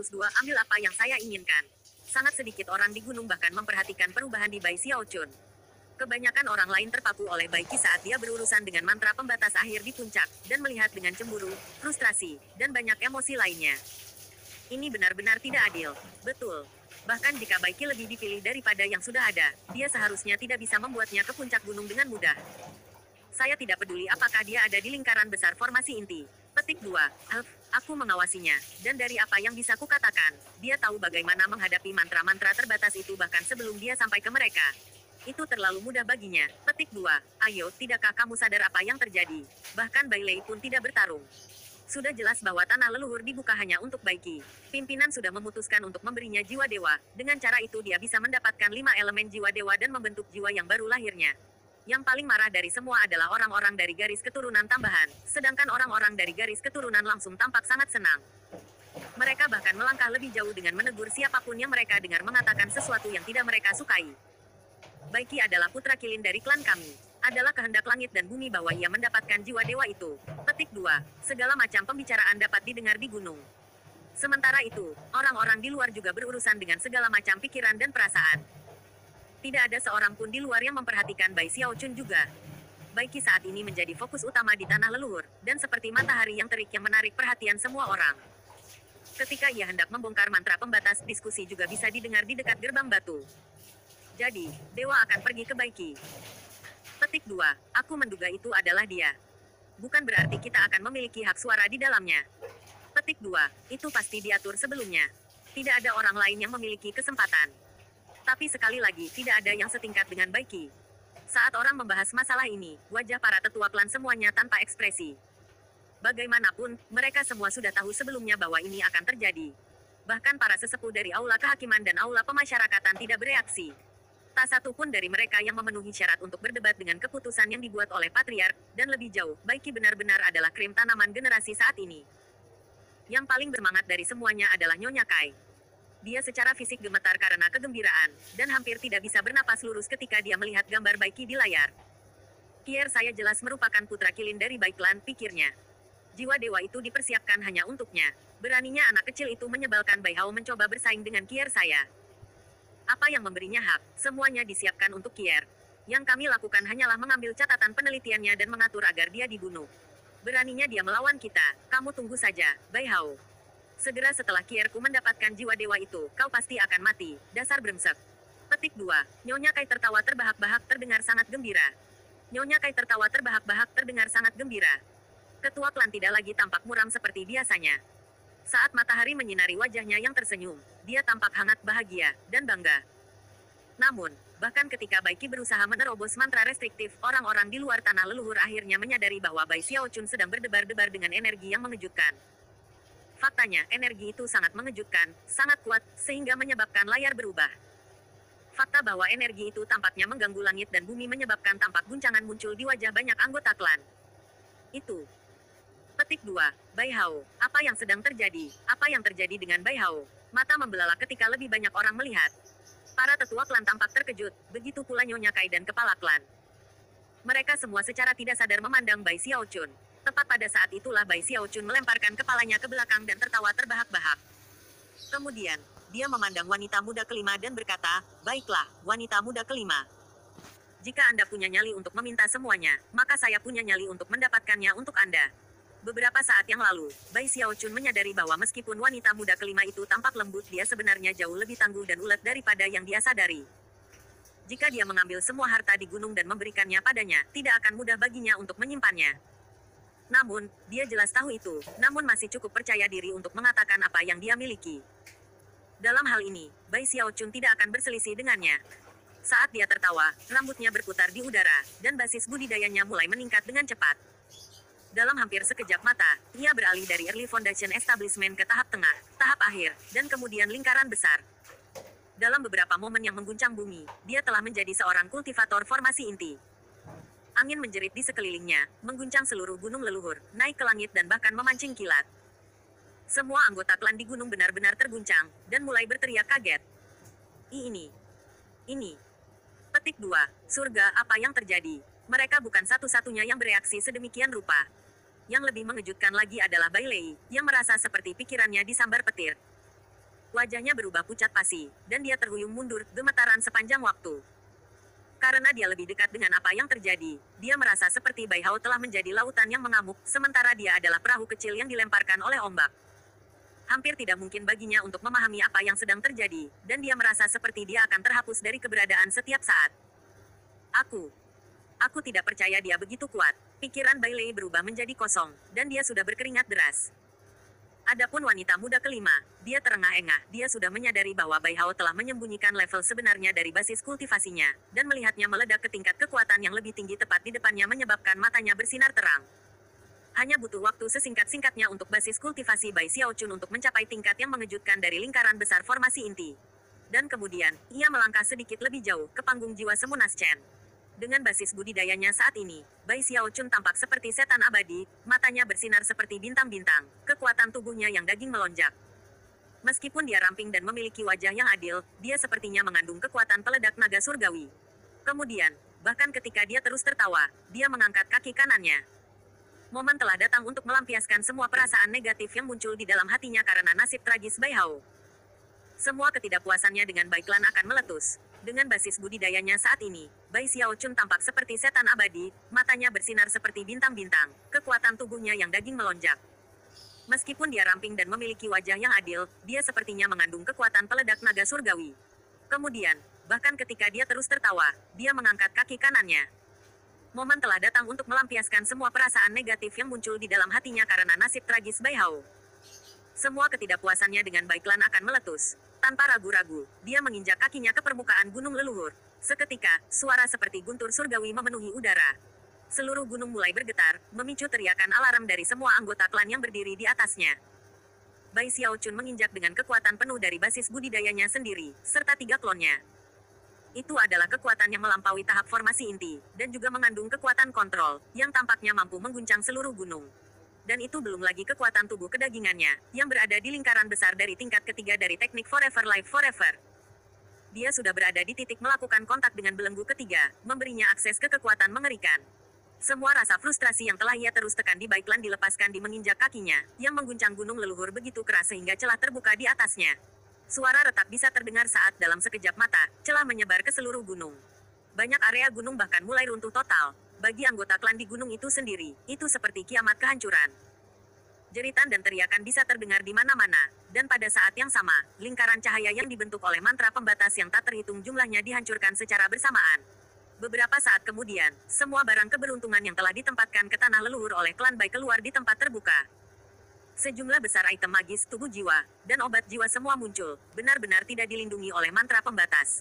202, ambil apa yang saya inginkan. Sangat sedikit orang di gunung bahkan memperhatikan perubahan di Bai Xiaochun. Kebanyakan orang lain terpaku oleh Bai Qi saat dia berurusan dengan mantra pembatas akhir di puncak, dan melihat dengan cemburu, frustrasi, dan banyak emosi lainnya. Ini benar-benar tidak adil. Betul. Bahkan jika Bai Qi lebih dipilih daripada yang sudah ada, dia seharusnya tidak bisa membuatnya ke puncak gunung dengan mudah. Saya tidak peduli apakah dia ada di lingkaran besar formasi inti. Petik 2. Aku mengawasinya, dan dari apa yang bisa kukatakan, dia tahu bagaimana menghadapi mantra-mantra terbatas itu bahkan sebelum dia sampai ke mereka. Itu terlalu mudah baginya. Petik 2. Ayo, tidakkah kamu sadar apa yang terjadi? Bahkan Bai Lei pun tidak bertarung. Sudah jelas bahwa tanah leluhur dibuka hanya untuk Bai Qi. Pimpinan sudah memutuskan untuk memberinya jiwa dewa. Dengan cara itu dia bisa mendapatkan 5 elemen jiwa dewa dan membentuk jiwa yang baru lahirnya. Yang paling marah dari semua adalah orang-orang dari garis keturunan tambahan, sedangkan orang-orang dari garis keturunan langsung tampak sangat senang. Mereka bahkan melangkah lebih jauh dengan menegur siapapun yang mereka dengar mengatakan sesuatu yang tidak mereka sukai. Bai Qi adalah putra kilin dari klan kami. Adalah kehendak langit dan bumi bahwa ia mendapatkan jiwa dewa itu. Petik 2. Segala macam pembicaraan dapat didengar di gunung. Sementara itu, orang-orang di luar juga berurusan dengan segala macam pikiran dan perasaan. Tidak ada seorang pun di luar yang memperhatikan Bai Xiaochun juga. Bai Qi saat ini menjadi fokus utama di tanah leluhur, dan seperti matahari yang terik yang menarik perhatian semua orang. Ketika ia hendak membongkar mantra pembatas, diskusi juga bisa didengar di dekat gerbang batu. Jadi, dewa akan pergi ke Bai Qi. Petik 2. Aku menduga itu adalah dia. Bukan berarti kita akan memiliki hak suara di dalamnya. Petik 2. Itu pasti diatur sebelumnya. Tidak ada orang lain yang memiliki kesempatan. Tapi sekali lagi, tidak ada yang setingkat dengan Bai Qi. Saat orang membahas masalah ini, wajah para tetua klan semuanya tanpa ekspresi. Bagaimanapun, mereka semua sudah tahu sebelumnya bahwa ini akan terjadi. Bahkan para sesepuh dari aula kehakiman dan aula pemasyarakatan tidak bereaksi. Tak satu pun dari mereka yang memenuhi syarat untuk berdebat dengan keputusan yang dibuat oleh Patriark, dan lebih jauh, Bai Qi benar-benar adalah krim tanaman generasi saat ini. Yang paling bersemangat dari semuanya adalah Nyonya Kai. Dia secara fisik gemetar karena kegembiraan, dan hampir tidak bisa bernapas lurus ketika dia melihat gambar Bai Qi di layar. Kier saya jelas merupakan putra kilin dari Bai Clan, pikirnya. Jiwa dewa itu dipersiapkan hanya untuknya. Beraninya anak kecil itu menyebalkan Bai Hao mencoba bersaing dengan Kier saya. Apa yang memberinya hak, semuanya disiapkan untuk Kier. Yang kami lakukan hanyalah mengambil catatan penelitiannya dan mengatur agar dia dibunuh. Beraninya dia melawan kita, kamu tunggu saja, Bai Hao. Segera setelah Kierku mendapatkan jiwa dewa itu, kau pasti akan mati, dasar brengsek. Petik 2. Nyonya Kai tertawa terbahak-bahak terdengar sangat gembira. Nyonya Kai tertawa terbahak-bahak terdengar sangat gembira. Ketua klan tidak lagi tampak muram seperti biasanya. Saat matahari menyinari wajahnya yang tersenyum, dia tampak hangat bahagia, dan bangga. Namun, bahkan ketika Bai Qi berusaha menerobos mantra restriktif, orang-orang di luar tanah leluhur akhirnya menyadari bahwa Bai Xiaochun sedang berdebar-debar dengan energi yang mengejutkan. Faktanya, energi itu sangat mengejutkan, sangat kuat, sehingga menyebabkan layar berubah. Fakta bahwa energi itu tampaknya mengganggu langit dan bumi menyebabkan tampak guncangan muncul di wajah banyak anggota klan. Itu. Petik 2. Bai Hao, apa yang sedang terjadi? Apa yang terjadi dengan Bai Hao? Mata membelalak ketika lebih banyak orang melihat. Para tetua klan tampak terkejut, begitu pula Nyonya Kai dan kepala klan. Mereka semua secara tidak sadar memandang Bai Xiaochun. Tepat pada saat itulah Bai Xiaochun melemparkan kepalanya ke belakang dan tertawa terbahak-bahak. Kemudian, dia memandang wanita muda kelima dan berkata, "Baiklah, wanita muda kelima. Jika Anda punya nyali untuk meminta semuanya, maka saya punya nyali untuk mendapatkannya untuk Anda." Beberapa saat yang lalu, Bai Xiaochun menyadari bahwa meskipun wanita muda kelima itu tampak lembut, dia sebenarnya jauh lebih tangguh dan ulet daripada yang dia sadari. Jika dia mengambil semua harta di gunung dan memberikannya padanya, tidak akan mudah baginya untuk menyimpannya. Namun, dia jelas tahu itu, namun masih cukup percaya diri untuk mengatakan apa yang dia miliki. Dalam hal ini, Bai Xiaochun tidak akan berselisih dengannya. Saat dia tertawa, rambutnya berputar di udara, dan basis budidayanya mulai meningkat dengan cepat. Dalam hampir sekejap mata, ia beralih dari Early Foundation Establishment ke tahap tengah, tahap akhir, dan kemudian lingkaran besar. Dalam beberapa momen yang mengguncang bumi, dia telah menjadi seorang kultivator formasi inti. Angin menjerit di sekelilingnya, mengguncang seluruh gunung leluhur, naik ke langit dan bahkan memancing kilat. Semua anggota klan di gunung benar-benar terguncang, dan mulai berteriak kaget. Ini. Petik 2. Surga, apa yang terjadi? Mereka bukan satu-satunya yang bereaksi sedemikian rupa. Yang lebih mengejutkan lagi adalah Bai Lei, yang merasa seperti pikirannya disambar petir. Wajahnya berubah pucat pasi, dan dia terhuyung mundur, gemetaran sepanjang waktu. Karena dia lebih dekat dengan apa yang terjadi, dia merasa seperti Bai Hao telah menjadi lautan yang mengamuk, sementara dia adalah perahu kecil yang dilemparkan oleh ombak. Hampir tidak mungkin baginya untuk memahami apa yang sedang terjadi, dan dia merasa seperti dia akan terhapus dari keberadaan setiap saat. Aku tidak percaya dia begitu kuat. Pikiran Bai Lei berubah menjadi kosong, dan dia sudah berkeringat deras. Adapun wanita muda kelima, dia terengah-engah. Dia sudah menyadari bahwa Bai Hao telah menyembunyikan level sebenarnya dari basis kultivasinya, dan melihatnya meledak ke tingkat kekuatan yang lebih tinggi tepat di depannya menyebabkan matanya bersinar terang. Hanya butuh waktu sesingkat-singkatnya untuk basis kultivasi Bai Xiaochun untuk mencapai tingkat yang mengejutkan dari lingkaran besar formasi inti. Dan kemudian, ia melangkah sedikit lebih jauh ke panggung jiwa semu Naschen. Dengan basis budidayanya saat ini, Bai Xiaochun tampak seperti setan abadi, matanya bersinar seperti bintang-bintang, kekuatan tubuhnya yang daging melonjak. Meskipun dia ramping dan memiliki wajah yang adil, dia sepertinya mengandung kekuatan peledak naga surgawi. Kemudian, bahkan ketika dia terus tertawa, dia mengangkat kaki kanannya. Momen telah datang untuk melampiaskan semua perasaan negatif yang muncul di dalam hatinya karena nasib tragis Bai Hao. Semua ketidakpuasannya dengan Bai Clan akan meletus. Dengan basis budidayanya saat ini, Bai Xiaochun tampak seperti setan abadi, matanya bersinar seperti bintang-bintang, kekuatan tubuhnya yang daging melonjak. Meskipun dia ramping dan memiliki wajah yang adil, dia sepertinya mengandung kekuatan peledak naga surgawi. Kemudian, bahkan ketika dia terus tertawa, dia mengangkat kaki kanannya. Momen telah datang untuk melampiaskan semua perasaan negatif yang muncul di dalam hatinya karena nasib tragis Bai Hao. Semua ketidakpuasannya dengan Bai Clan akan meletus. Tanpa ragu-ragu, dia menginjak kakinya ke permukaan gunung leluhur. Seketika, suara seperti guntur surgawi memenuhi udara. Seluruh gunung mulai bergetar, memicu teriakan alarm dari semua anggota klan yang berdiri di atasnya. Bai Xiaochun menginjak dengan kekuatan penuh dari basis budidayanya sendiri, serta 3 klonnya. Itu adalah kekuatan yang melampaui tahap formasi inti, dan juga mengandung kekuatan kontrol, yang tampaknya mampu mengguncang seluruh gunung. Dan itu belum lagi kekuatan tubuh kedagingannya, yang berada di lingkaran besar dari tingkat ketiga dari teknik Forever Life Forever. Dia sudah berada di titik melakukan kontak dengan belenggu ketiga, memberinya akses ke kekuatan mengerikan. Semua rasa frustrasi yang telah ia terus tekan di Bai Clan dilepaskan di menginjak kakinya, yang mengguncang gunung leluhur begitu keras sehingga celah terbuka di atasnya. Suara retak bisa terdengar saat dalam sekejap mata, celah menyebar ke seluruh gunung. Banyak area gunung bahkan mulai runtuh total. Bagi anggota klan di gunung itu sendiri, itu seperti kiamat kehancuran. Jeritan dan teriakan bisa terdengar di mana-mana, dan pada saat yang sama, lingkaran cahaya yang dibentuk oleh mantra pembatas yang tak terhitung jumlahnya dihancurkan secara bersamaan. Beberapa saat kemudian, semua barang keberuntungan yang telah ditempatkan ke tanah leluhur oleh klan Bai keluar di tempat terbuka. Sejumlah besar item magis tubuh jiwa, dan obat jiwa semua muncul, benar-benar tidak dilindungi oleh mantra pembatas.